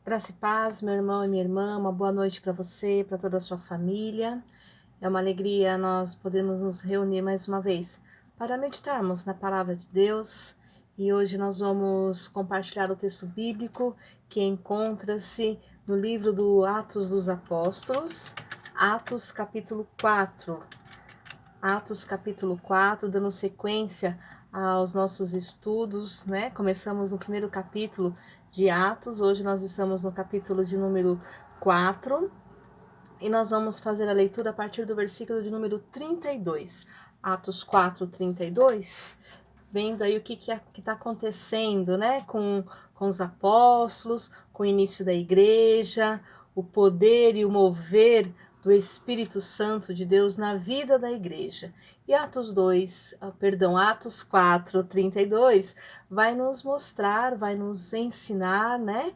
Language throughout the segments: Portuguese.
Graça e paz, meu irmão e minha irmã, uma boa noite para você, para toda a sua família. É uma alegria nós podermos nos reunir mais uma vez para meditarmos na palavra de Deus. E hoje nós vamos compartilhar o texto bíblico que encontra-se no livro do Atos dos Apóstolos, Atos capítulo 4. Atos capítulo 4, dando sequência aos nossos estudos, né? Começamos no primeiro capítulo de Atos, hoje nós estamos no capítulo de número 4 e nós vamos fazer a leitura a partir do versículo de número 32. Atos 4, 32, vendo aí o que está acontecendo, né? Com os apóstolos, com o início da igreja, o poder e o mover do Espírito Santo de Deus na vida da igreja. E Atos 4, 32 vai nos mostrar, vai nos ensinar, né?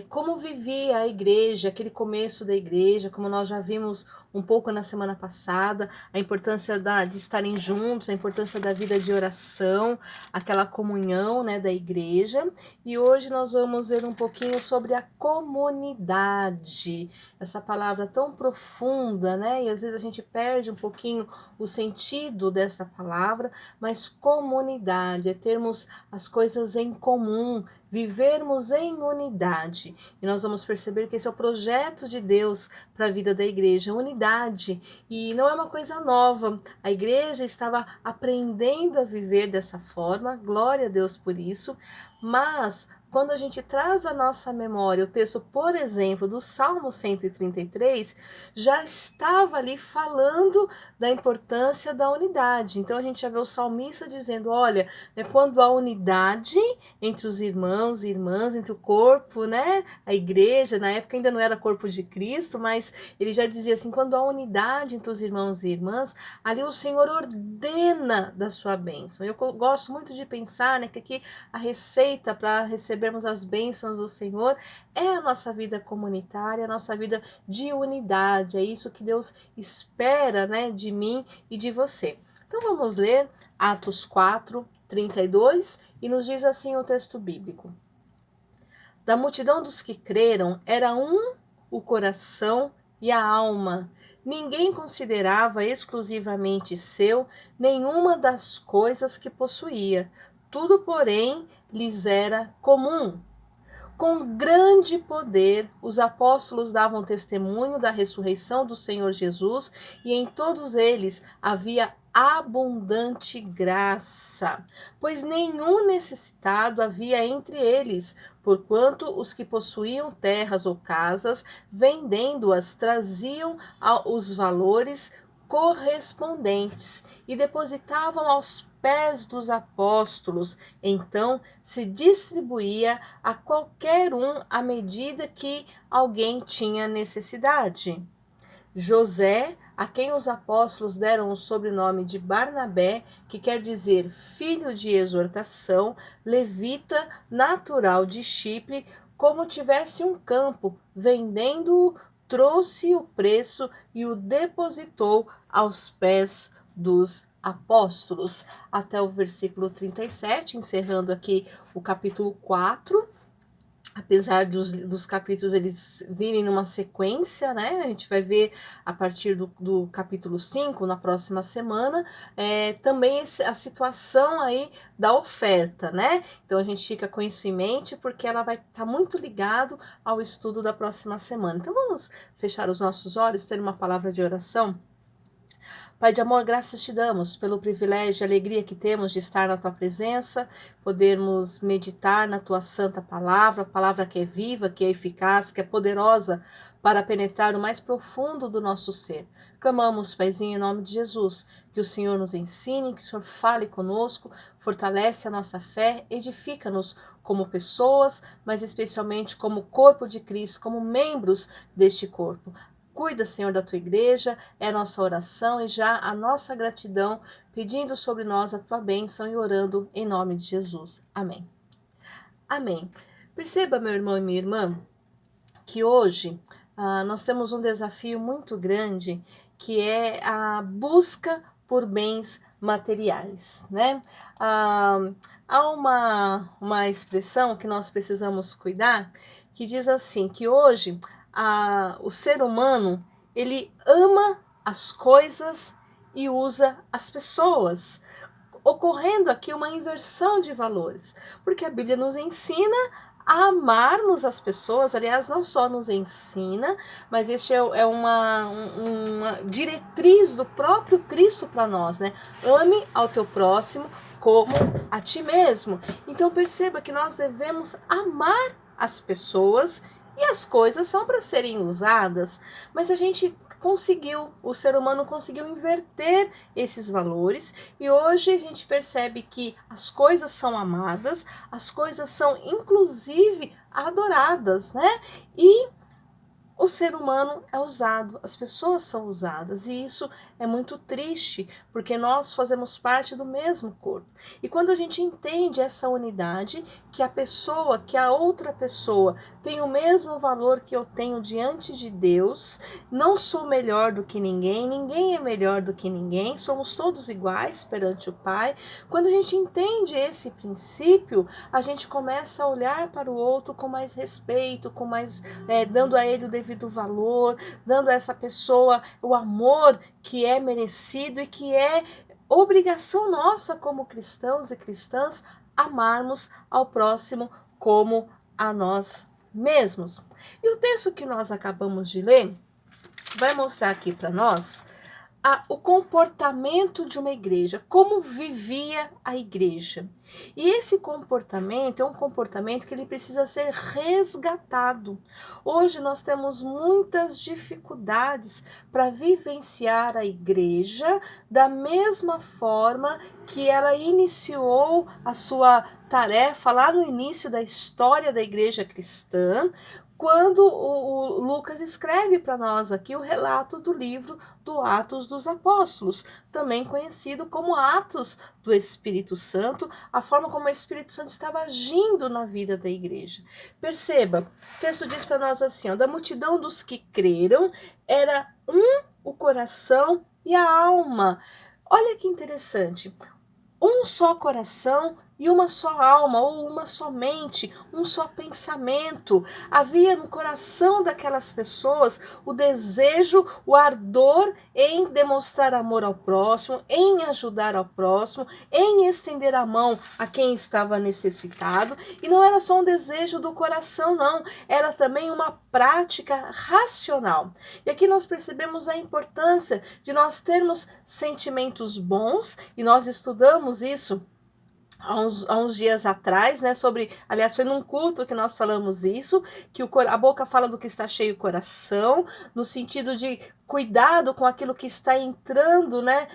Como vivia a igreja, aquele começo da igreja, como nós já vimos um pouco na semana passada, a importância de estarem juntos, a importância da vida de oração, aquela comunhão, né, da igreja. E hoje nós vamos ver um pouquinho sobre a comunidade, essa palavra tão profunda, né? E às vezes a gente perde um pouquinho o sentido dessa palavra, mas comunidade é termos as coisas em comum, vivermos em unidade. E nós vamos perceber que esse é o projeto de Deus para a vida da igreja, unidade. E não é uma coisa nova. A igreja estava aprendendo a viver dessa forma, glória a Deus por isso, mas quando a gente traz à nossa memória o texto, por exemplo, do Salmo 133, já estava ali falando da importância da unidade. Então a gente já vê o salmista dizendo, olha, né, quando há unidade entre os irmãos e irmãs, entre o corpo, né, a igreja, na época ainda não era corpo de Cristo, mas ele já dizia assim, quando há unidade entre os irmãos e irmãs, ali o Senhor ordena da sua bênção. Eu gosto muito de pensar, né, que aqui a receita para recebermos as bênçãos do Senhor é a nossa vida comunitária, a nossa vida de unidade. É isso que Deus espera, né, de mim e de você. Então vamos ler Atos 4, 32 e nos diz assim o texto bíblico. Da multidão dos que creram era um o coração e a alma. Ninguém considerava exclusivamente seu nenhuma das coisas que possuía. Tudo, porém, lhes era comum. Com grande poder, os apóstolos davam testemunho da ressurreição do Senhor Jesus, e em todos eles havia abundante graça, pois nenhum necessitado havia entre eles, porquanto os que possuíam terras ou casas, vendendo-as, traziam os valores correspondentes e depositavam aos pés dos apóstolos. Então se distribuía a qualquer um à medida que alguém tinha necessidade. José, a quem os apóstolos deram o sobrenome de Barnabé, que quer dizer filho de exortação, levita, natural de Chipre, como tivesse um campo, vendendo-o, trouxe o preço e o depositou aos pés dos apóstolos. Até o versículo 37, encerrando aqui o capítulo 4. Apesar dos capítulos eles virem numa sequência, né? A gente vai ver a partir do capítulo 5, na próxima semana, também a situação aí da oferta, né? Então a gente fica com isso em mente, porque ela vai estar muito ligado ao estudo da próxima semana. Então vamos fechar os nossos olhos, ter uma palavra de oração? Pai de amor, graças te damos pelo privilégio e alegria que temos de estar na tua presença, podermos meditar na tua santa palavra, palavra que é viva, que é eficaz, que é poderosa para penetrar o mais profundo do nosso ser. Clamamos, Paizinho, em nome de Jesus, que o Senhor nos ensine, que o Senhor fale conosco, fortalece a nossa fé, edifica-nos como pessoas, mas especialmente como corpo de Cristo, como membros deste corpo. Cuida, Senhor, da tua igreja, é a nossa oração e já a nossa gratidão, pedindo sobre nós a tua bênção e orando em nome de Jesus. Amém. Amém. Perceba, meu irmão e minha irmã, que hoje nós temos um desafio muito grande, que é a busca por bens materiais, né? Há uma expressão que nós precisamos cuidar, que diz assim, que hoje o ser humano, ele ama as coisas e usa as pessoas, ocorrendo aqui uma inversão de valores, porque a Bíblia nos ensina a amarmos as pessoas, aliás, não só nos ensina, mas este é uma diretriz do próprio Cristo para nós, né? Ame ao teu próximo como a ti mesmo. Então perceba que nós devemos amar as pessoas e as coisas são para serem usadas, mas a gente o ser humano conseguiu inverter esses valores e hoje a gente percebe que as coisas são amadas, as coisas são inclusive adoradas, né? E o ser humano é usado, as pessoas são usadas e isso é muito triste, porque nós fazemos parte do mesmo corpo. E quando a gente entende essa unidade, que a outra pessoa tem o mesmo valor que eu tenho diante de Deus, não sou melhor do que ninguém, ninguém é melhor do que ninguém, somos todos iguais perante o Pai. Quando a gente entende esse princípio, a gente começa a olhar para o outro com mais respeito, com mais dando a ele o devido valor, dando a essa pessoa o amor que é merecido e que é obrigação nossa como cristãos e cristãs amarmos ao próximo como a nós mesmos. E o texto que nós acabamos de ler vai mostrar aqui para nós o comportamento de uma igreja, como vivia a igreja. E esse comportamento é um comportamento que ele precisa ser resgatado. Hoje nós temos muitas dificuldades para vivenciar a igreja da mesma forma que ela iniciou a sua tarefa lá no início da história da igreja cristã, quando o Lucas escreve para nós aqui o relato do livro do Atos dos Apóstolos, também conhecido como Atos do Espírito Santo, a forma como o Espírito Santo estava agindo na vida da igreja. Perceba, o texto diz para nós assim, da multidão dos que creram, era o coração e a alma. Olha que interessante, um só coração e uma só alma, ou uma só mente, um só pensamento. Havia no coração daquelas pessoas o desejo, o ardor em demonstrar amor ao próximo, em ajudar ao próximo, em estender a mão a quem estava necessitado. E não era só um desejo do coração, não. Era também uma prática racional. E aqui nós percebemos a importância de nós termos sentimentos bons, e nós estudamos isso há uns dias atrás, né, aliás, foi num culto que nós falamos isso, que a boca fala do que está cheio o coração, no sentido de cuidado com aquilo que está entrando, né,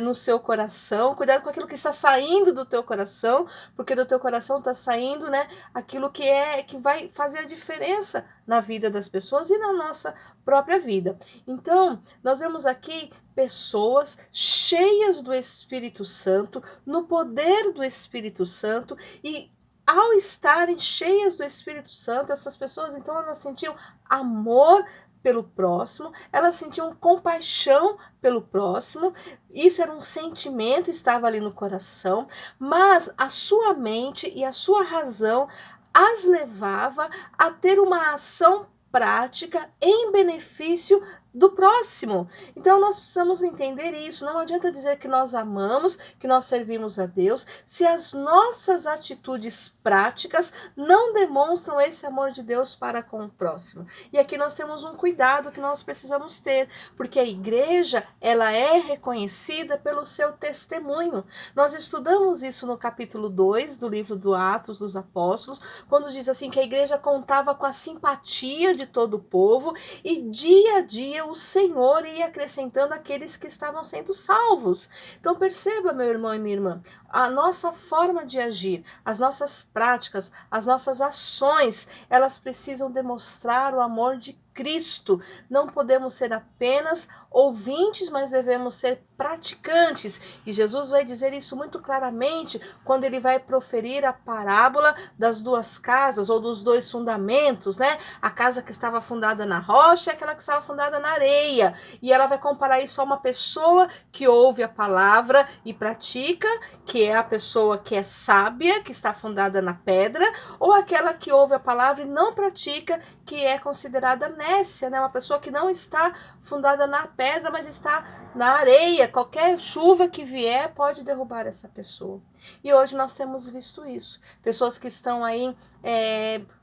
no seu coração, cuidado com aquilo que está saindo do teu coração, porque do teu coração está saindo, né, aquilo que vai fazer a diferença na vida das pessoas e na nossa própria vida. Então, nós vemos aqui pessoas cheias do Espírito Santo, no poder do Espírito Santo, e ao estarem cheias do Espírito Santo, essas pessoas, então, elas sentiam amor pelo próximo, elas sentiam compaixão pelo próximo, isso era um sentimento, estava ali no coração, mas a sua mente e a sua razão as levava a ter uma ação prática em benefício do próximo. Então nós precisamos entender isso. Não adianta dizer que nós amamos, que nós servimos a Deus, se as nossas atitudes práticas não demonstram esse amor de Deus para com o próximo. E aqui nós temos um cuidado que nós precisamos ter, porque a igreja, ela é reconhecida pelo seu testemunho. Nós estudamos isso no capítulo 2 do livro do Atos dos Apóstolos, quando diz assim que a igreja contava com a simpatia de todo o povo e dia a dia o Senhor ia acrescentando aqueles que estavam sendo salvos. Então perceba, meu irmão e minha irmã, a nossa forma de agir, as nossas práticas, as nossas ações, elas precisam demonstrar o amor de Cristo. Não podemos ser apenas ouvintes, mas devemos ser praticantes. E Jesus vai dizer isso muito claramente quando ele vai proferir a parábola das duas casas ou dos dois fundamentos, né? A casa que estava fundada na rocha e aquela que estava fundada na areia. E ela vai comparar isso a uma pessoa que ouve a palavra e pratica, que é a pessoa que é sábia, que está fundada na pedra, ou aquela que ouve a palavra e não pratica, que é considerada nécia, né? Uma pessoa que não está fundada na pedra, mas está na areia. Qualquer chuva que vier pode derrubar essa pessoa. E hoje nós temos visto isso. Pessoas que estão aí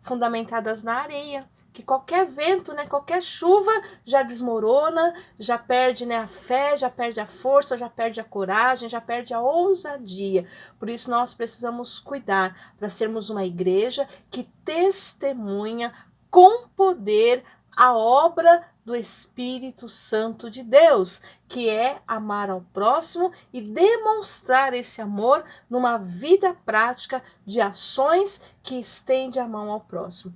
fundamentadas na areia, que qualquer vento, né, qualquer chuva já desmorona, já perde, né, a fé, já perde a força, já perde a coragem, já perde a ousadia. Por isso nós precisamos cuidar para sermos uma igreja que testemunha com poder a obra do Espírito Santo de Deus, que é amar ao próximo e demonstrar esse amor numa vida prática de ações que estende a mão ao próximo.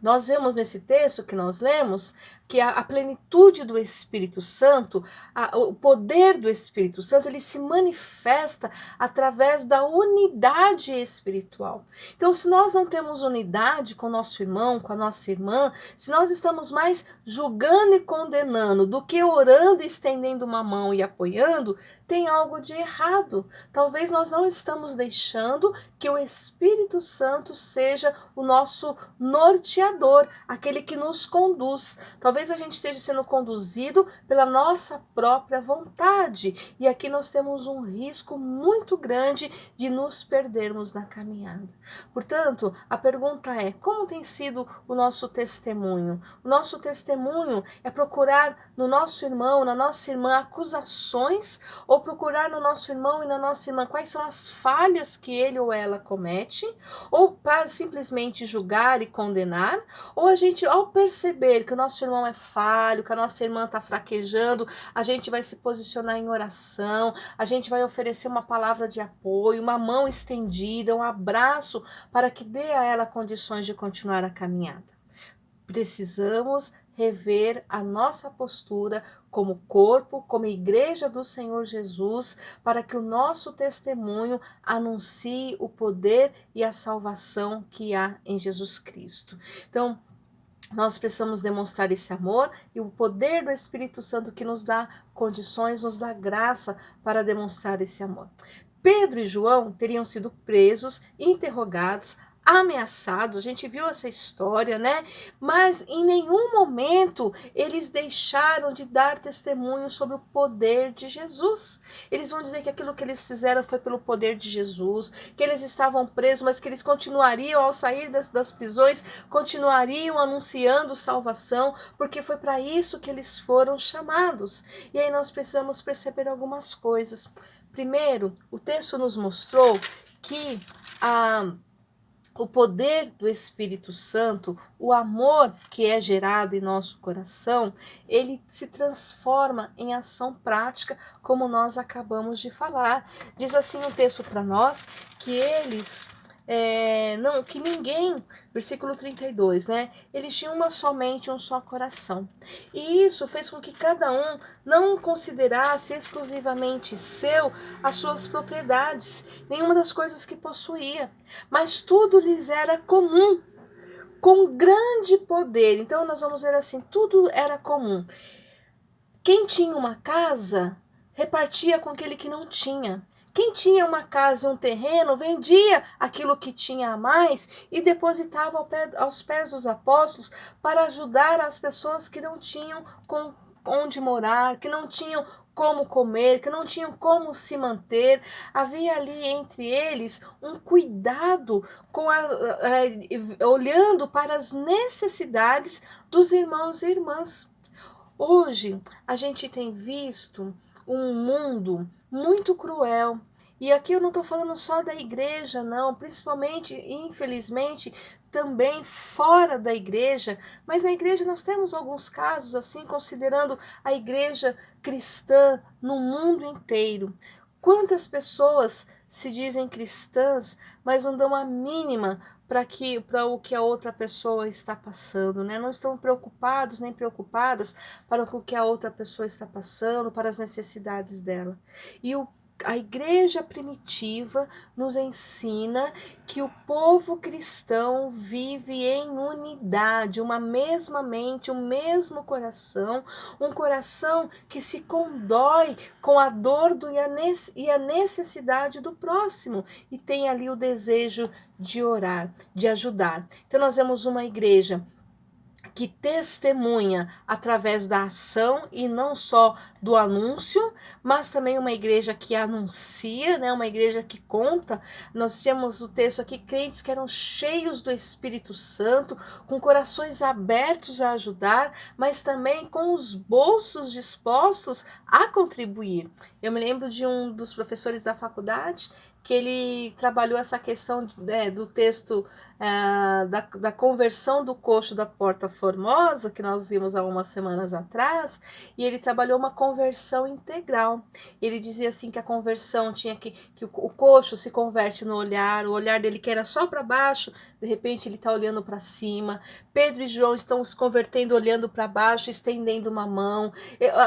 Nós vemos nesse texto que nós lemos que a plenitude do Espírito Santo, o poder do Espírito Santo, ele se manifesta através da unidade espiritual. Então, se nós não temos unidade com o nosso irmão, com a nossa irmã, se nós estamos mais julgando e condenando do que orando e estendendo uma mão e apoiando, tem algo de errado. Talvez nós não estamos deixando que o Espírito Santo seja o nosso norteador, aquele que nos conduz. Talvez a gente esteja sendo conduzido pela nossa própria vontade. E aqui nós temos um risco muito grande de nos perdermos na caminhada. Portanto, a pergunta é: como tem sido o nosso testemunho? O nosso testemunho é procurar no nosso irmão, na nossa irmã, acusações, ou procurar no nosso irmão e na nossa irmã quais são as falhas que ele ou ela comete, ou para simplesmente julgar e condenar, ou a gente, ao perceber que o nosso irmão é falho, que a nossa irmã está fraquejando, a gente vai se posicionar em oração, a gente vai oferecer uma palavra de apoio, uma mão estendida, um abraço, para que dê a ela condições de continuar a caminhada. Precisamos rever a nossa postura como corpo, como igreja do Senhor Jesus, para que o nosso testemunho anuncie o poder e a salvação que há em Jesus Cristo. Então, nós precisamos demonstrar esse amor e o poder do Espírito Santo que nos dá condições, nos dá graça para demonstrar esse amor. Pedro e João teriam sido presos, interrogados, ameaçados, a gente viu essa história, né? Mas em nenhum momento eles deixaram de dar testemunho sobre o poder de Jesus. Eles vão dizer que aquilo que eles fizeram foi pelo poder de Jesus, que eles estavam presos, mas que eles continuariam, ao sair das prisões, continuariam anunciando salvação, porque foi para isso que eles foram chamados. E aí nós precisamos perceber algumas coisas. Primeiro, o texto nos mostrou que o poder do Espírito Santo, o amor que é gerado em nosso coração, ele se transforma em ação prática, como nós acabamos de falar. Diz assim o texto para nós que eles... que ninguém, versículo 32, né? Eles tinham uma só mente, um só coração. E isso fez com que cada um não considerasse exclusivamente seu as suas propriedades, nenhuma das coisas que possuía, mas tudo lhes era comum, com grande poder. Então nós vamos ver assim, tudo era comum. Quem tinha uma casa, repartia com aquele que não tinha. Quem tinha uma casa e um terreno, vendia aquilo que tinha a mais e depositava aos pés dos apóstolos para ajudar as pessoas que não tinham onde morar, que não tinham como comer, que não tinham como se manter. Havia ali entre eles um cuidado olhando para as necessidades dos irmãos e irmãs. Hoje a gente tem visto um mundo muito cruel. E aqui eu não estou falando só da igreja, não, principalmente, infelizmente, também fora da igreja, mas na igreja nós temos alguns casos assim, considerando a igreja cristã no mundo inteiro. Quantas pessoas se dizem cristãs, mas não dão a mínima para o que a outra pessoa está passando, né? Não estamos preocupados nem preocupadas para o que a outra pessoa está passando, para as necessidades dela. E a igreja primitiva nos ensina que o povo cristão vive em unidade, uma mesma mente, um mesmo coração, um coração que se condói com a dor e a necessidade do próximo e tem ali o desejo de orar, de ajudar. Então nós vemos uma igreja que testemunha através da ação e não só do anúncio, mas também uma igreja que anuncia, né? Uma igreja que conta. Nós temos o texto aqui, crentes que eram cheios do Espírito Santo, com corações abertos a ajudar, mas também com os bolsos dispostos a contribuir. Eu me lembro de um dos professores da faculdade que ele trabalhou essa questão do texto da conversão do coxo da Porta Formosa, que nós vimos há umas semanas atrás, e ele trabalhou uma conversão integral. Ele dizia assim que a conversão tinha que o coxo se converte no olhar, o olhar dele que era só para baixo, de repente ele está olhando para cima. Pedro e João estão se convertendo olhando para baixo, estendendo uma mão.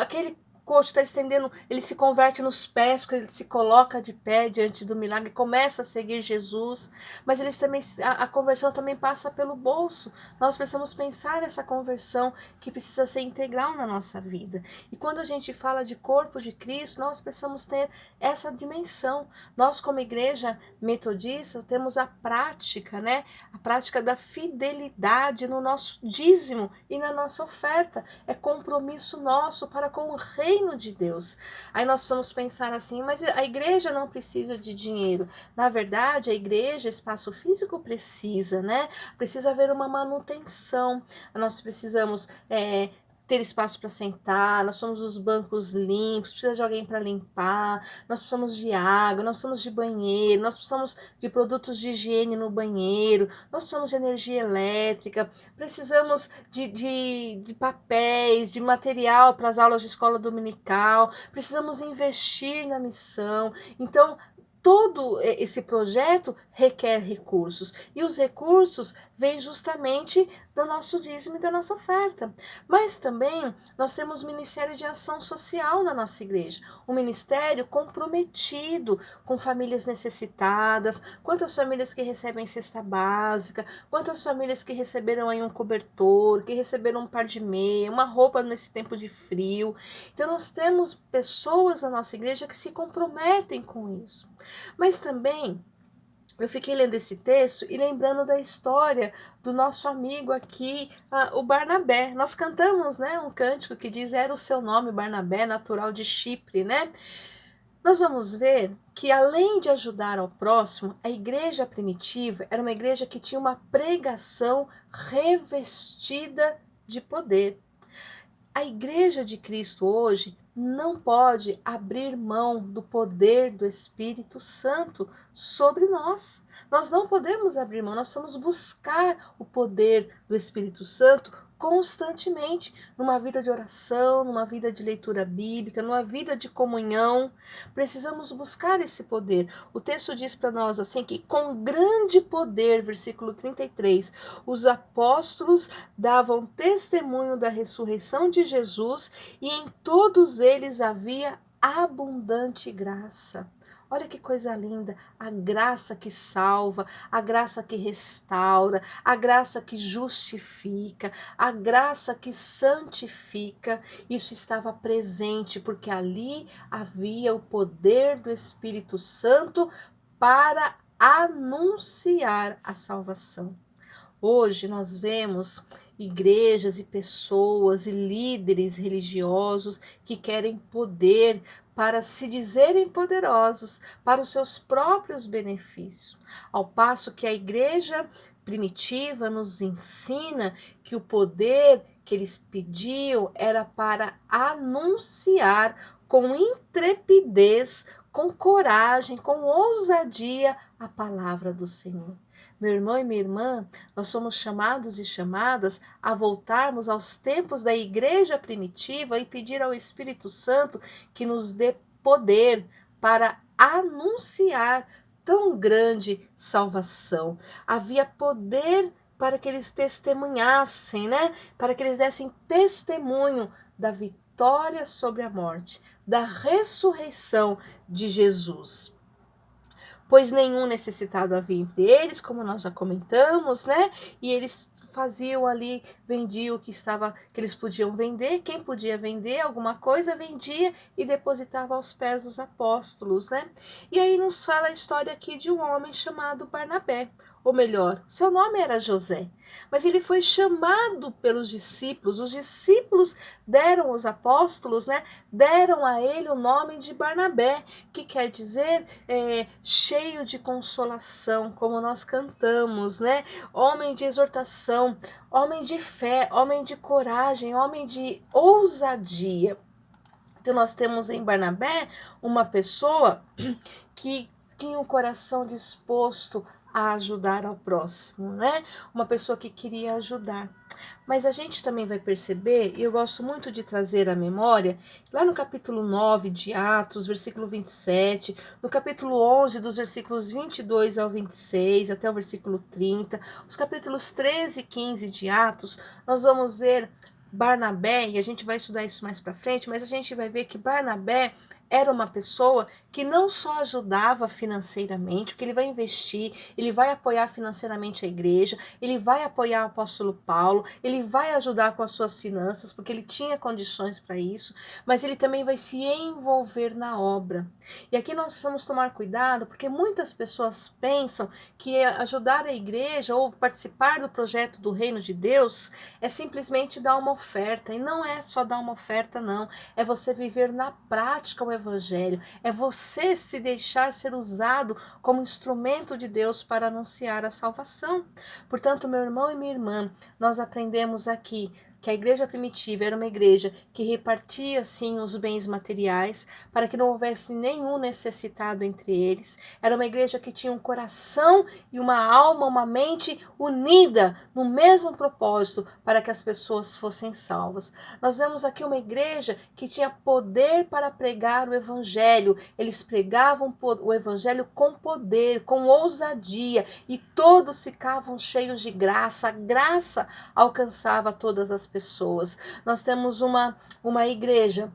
Aquele coxo está estendendo, ele se converte nos pés, porque ele se coloca de pé diante do milagre, começa a seguir Jesus, mas eles também, a conversão também passa pelo bolso. Nós precisamos pensar essa conversão que precisa ser integral na nossa vida. E quando a gente fala de corpo de Cristo, nós precisamos ter essa dimensão. Nós, como igreja metodista, temos a prática, né? A prática da fidelidade no nosso dízimo e na nossa oferta. É compromisso nosso para com o reino de Deus. Aí nós vamos pensar assim, mas a igreja não precisa de dinheiro. Na verdade, a igreja, espaço físico precisa, né? Precisa haver uma manutenção. Nós precisamos ter espaço para sentar, nós precisamos dos bancos limpos, precisa de alguém para limpar, nós precisamos de água, nós precisamos de banheiro, nós precisamos de produtos de higiene no banheiro, nós precisamos de energia elétrica, precisamos de papéis, de material para as aulas de escola dominical, precisamos investir na missão. Então, todo esse projeto requer recursos, e os recursos vêm justamente do nosso dízimo e da nossa oferta. Mas também nós temos Ministério de Ação Social na nossa igreja, um ministério comprometido com famílias necessitadas. Quantas famílias que recebem cesta básica, quantas famílias que receberam aí um cobertor, que receberam um par de meia, uma roupa nesse tempo de frio. Então nós temos pessoas na nossa igreja que se comprometem com isso. Mas também eu fiquei lendo esse texto e lembrando da história do nosso amigo aqui, o Barnabé. Nós cantamos, né, um cântico que diz: era o seu nome, Barnabé, natural de Chipre, né? Nós vamos ver que, além de ajudar ao próximo, a igreja primitiva era uma igreja que tinha uma pregação revestida de poder. A igreja de Cristo hoje não pode abrir mão do poder do Espírito Santo sobre nós. Nós não podemos abrir mão, nós precisamos buscar o poder do Espírito Santo constantemente, numa vida de oração, numa vida de leitura bíblica, numa vida de comunhão. Precisamos buscar esse poder. O texto diz para nós assim que com grande poder, versículo 33, os apóstolos davam testemunho da ressurreição de Jesus e em todos eles havia abundante graça. Olha que coisa linda, a graça que salva, a graça que restaura, a graça que justifica, a graça que santifica. Isso estava presente porque ali havia o poder do Espírito Santo para anunciar a salvação. Hoje nós vemos igrejas e pessoas e líderes religiosos que querem poder para se dizerem poderosos para os seus próprios benefícios, ao passo que a igreja primitiva nos ensina que o poder que eles pediam era para anunciar com intrepidez, com coragem, com ousadia a palavra do Senhor. Meu irmão e minha irmã, nós somos chamados e chamadas a voltarmos aos tempos da igreja primitiva e pedir ao Espírito Santo que nos dê poder para anunciar tão grande salvação. Havia poder para que eles testemunhassem, né? Para que eles dessem testemunho da vitória sobre a morte, da ressurreição de Jesus. Pois nenhum necessitado havia entre eles, como nós já comentamos, né? E eles faziam ali, vendiam o que eles podiam vender. Quem podia vender alguma coisa, vendia e depositava aos pés dos apóstolos, né? E aí nos fala a história aqui de um homem chamado Barnabé, ou melhor, seu nome era José, mas ele foi chamado pelos discípulos. Os discípulos deram aos apóstolos, né? Deram a ele o nome de Barnabé, que quer dizer cheio de consolação, como nós cantamos, né? Homem de exortação, homem de fé, homem de coragem, homem de ousadia. Então nós temos em Barnabé uma pessoa que tinha um coração disposto a ajudar ao próximo, né? Uma pessoa que queria ajudar. Mas a gente também vai perceber, e eu gosto muito de trazer à memória, lá no capítulo 9 de Atos, versículo 27, no capítulo 11, dos versículos 22 ao 26, até o versículo 30, os capítulos 13 e 15 de Atos, nós vamos ver Barnabé, e a gente vai estudar isso mais para frente, mas a gente vai ver que Barnabé era uma pessoa que não só ajudava financeiramente, porque ele vai investir, ele vai apoiar financeiramente a igreja, ele vai apoiar o apóstolo Paulo, ele vai ajudar com as suas finanças, porque ele tinha condições para isso, mas ele também vai se envolver na obra. E aqui nós precisamos tomar cuidado, porque muitas pessoas pensam que ajudar a igreja ou participar do projeto do reino de Deus é simplesmente dar uma oferta, e não é só dar uma oferta, não, é você viver na prática o evangelho, é você se deixar ser usado como instrumento de Deus para anunciar a salvação. Portanto, meu irmão e minha irmã, nós aprendemos aqui que a igreja primitiva era uma igreja que repartia, sim, os bens materiais para que não houvesse nenhum necessitado entre eles. Era uma igreja que tinha um coração e uma alma, uma mente unida no mesmo propósito para que as pessoas fossem salvas. Nós vemos aqui uma igreja que tinha poder para pregar o evangelho. Eles pregavam o evangelho com poder, com ousadia, e todos ficavam cheios de graça. A graça alcançava todas as pessoas. Nós temos uma igreja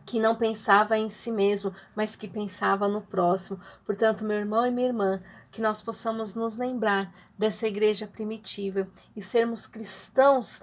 que não pensava em si mesmo, mas que pensava no próximo. Portanto, meu irmão e minha irmã, que nós possamos nos lembrar dessa igreja primitiva e sermos cristãs,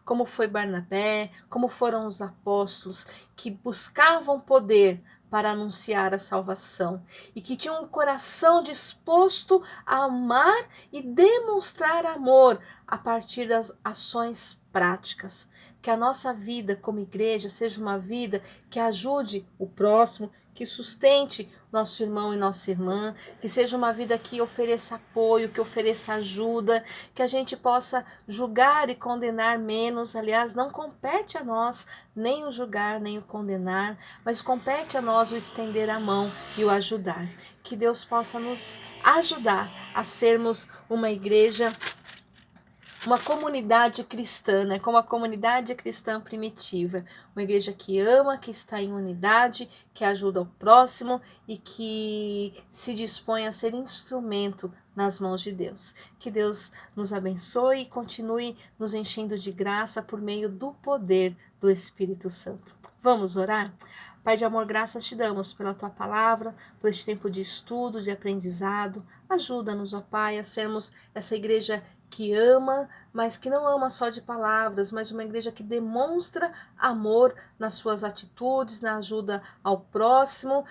como foi Barnabé, como foram os apóstolos, que buscavam poder para anunciar a salvação e que tinham um coração disposto a amar e demonstrar amor a partir das ações práticas. Que a nossa vida como igreja seja uma vida que ajude o próximo, que sustente nosso irmão e nossa irmã, que seja uma vida que ofereça apoio, que ofereça ajuda, que a gente possa julgar e condenar menos. Aliás, não compete a nós nem o julgar, nem o condenar, mas compete a nós o estender a mão e o ajudar. Que Deus possa nos ajudar a sermos uma igreja, uma comunidade cristã, né? Como a comunidade cristã primitiva, uma igreja que ama, que está em unidade, que ajuda o próximo e que se dispõe a ser instrumento nas mãos de Deus. Que Deus nos abençoe e continue nos enchendo de graça por meio do poder do Espírito Santo. Vamos orar? Pai de amor, graças te damos pela tua palavra, por este tempo de estudo, de aprendizado. Ajuda-nos, ó Pai, a sermos essa igreja que ama, mas que não ama só de palavras, mas uma igreja que demonstra amor nas suas atitudes, na ajuda ao próximo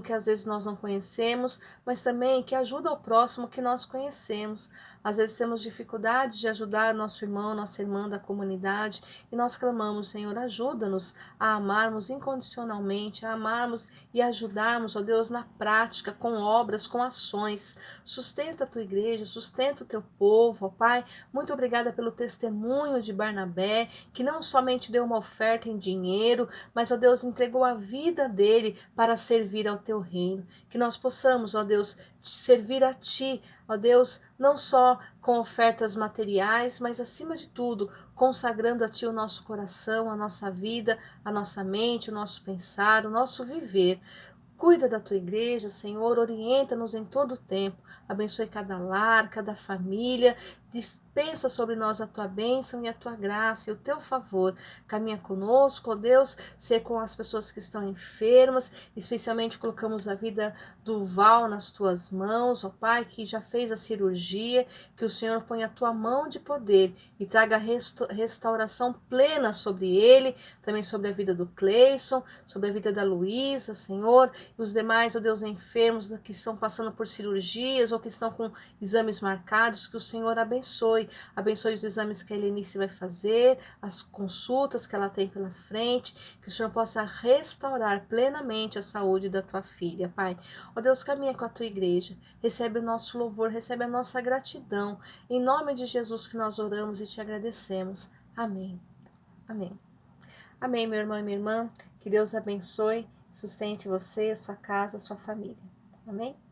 que às vezes nós não conhecemos, mas também que ajuda ao próximo que nós conhecemos. Às vezes temos dificuldades de ajudar nosso irmão, nossa irmã da comunidade, e nós clamamos, Senhor, ajuda-nos a amarmos incondicionalmente, a amarmos e ajudarmos, ó Deus, na prática, com obras, com ações. Sustenta a tua igreja, sustenta o teu povo, ó Pai. Muito obrigada pelo testemunho de Barnabé, que não somente deu uma oferta em dinheiro, mas, ó Deus, entregou a vida dele para servir ao teu reino. Que nós possamos, ó Deus, servir a ti, ó Deus, não só com ofertas materiais, mas acima de tudo, consagrando a ti o nosso coração, a nossa vida, a nossa mente, o nosso pensar, o nosso viver, Cuida da tua igreja, Senhor, orienta-nos em todo o tempo. Abençoe cada lar, cada família. Dispensa sobre nós a tua bênção e a tua graça e o teu favor. Caminha conosco, ó Deus, ser com as pessoas que estão enfermas, especialmente colocamos a vida do Val nas tuas mãos, ó Pai, que já fez a cirurgia, que o Senhor ponha a tua mão de poder e traga restauração plena sobre ele, também sobre a vida do Cleison, sobre a vida da Luísa, Senhor, e os demais, ó Deus, enfermos que estão passando por cirurgias ou que estão com exames marcados, que o Senhor abençoe os exames que a Helenice vai fazer, as consultas que ela tem pela frente, que o Senhor possa restaurar plenamente a saúde da tua filha, Pai. Ó Deus, caminha com a tua igreja, recebe o nosso louvor, recebe a nossa gratidão, em nome de Jesus que nós oramos e te agradecemos. Amém. Amém. Amém, meu irmão e minha irmã, que Deus abençoe, sustente você, sua casa, sua família. Amém?